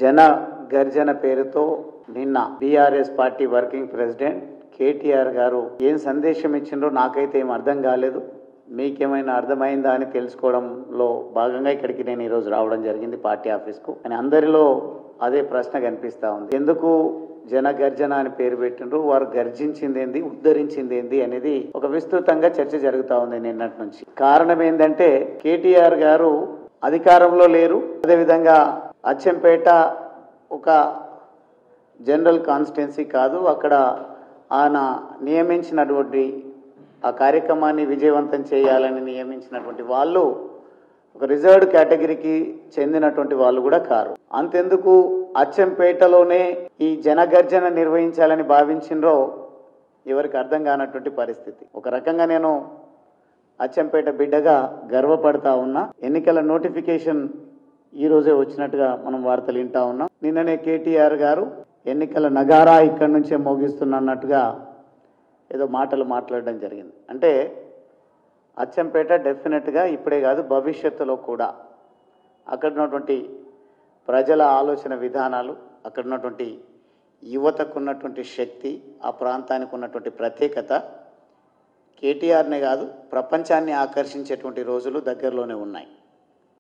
జన గర్జన పేరుతో నిన్న BRS party working president KTR గారు ఏం సందేశం ఇచ్చిండ్రో నాకైతే ఏం అర్థం కాలేదు. మీకేమైనా అర్థమైందా అని తెలుసుకోవడంలో భాగంగా ఇక్కడికి నేను ఈరోజు రావడం జరిగింది పార్టీ ఆఫీస్కు. అని అందరిలో అదే ప్రశ్న కనిపిస్తూ ఉంది. ఎందుకు జన గర్జన అని పేరు పెట్టిండ్రు, వారు గర్జించింది ఏంది, ఉద్ధరించింది ఏంది అనేది ఒక విస్తృతంగా చర్చ జరుగుతూ ఉంది నిన్నటి నుంచి. కారణం ఏంటంటే కేటీఆర్ గారు అధికారంలో లేరు. అదేవిధంగా అచ్చంపేట ఒక జనరల్ కాన్స్టిట్యున్సీ కాదు. అక్కడ ఆయన నియమించినటువంటి ఆ కార్యక్రమాన్ని విజయవంతం చేయాలని నియమించినటువంటి వాళ్ళు ఒక రిజర్వ్డ్ కేటగిరీకి చెందినటువంటి వాళ్ళు కూడా కారు. అంతెందుకు అచ్చంపేటలోనే ఈ జనగర్జన నిర్వహించాలని భావించినరో ఎవరికి అర్థం కానటువంటి పరిస్థితి. ఒక రకంగా నేను అచ్చంపేట బిడ్డగా గర్వపడతా ఉన్నా. ఎన్నికల నోటిఫికేషన్ ఈ రోజే వచ్చినట్టుగా మనం వార్తలు వింటా ఉన్నాం. నిన్ననే కేటీఆర్ గారు ఎన్నికల నగారా ఇక్కడి నుంచే మోగిస్తున్నట్టుగా ఏదో మాటలు మాట్లాడడం జరిగింది. అంటే అచ్చంపేట డెఫినెట్గా ఇప్పుడే కాదు భవిష్యత్తులో కూడా అక్కడ ఉన్నటువంటి ప్రజల ఆలోచన విధానాలు, అక్కడ ఉన్నటువంటి యువతకు ఉన్నటువంటి శక్తి, ఆ ప్రాంతానికి ఉన్నటువంటి ప్రత్యేకత కేటీఆర్నే కాదు ప్రపంచాన్ని ఆకర్షించేటువంటి రోజులు దగ్గరలోనే ఉన్నాయి.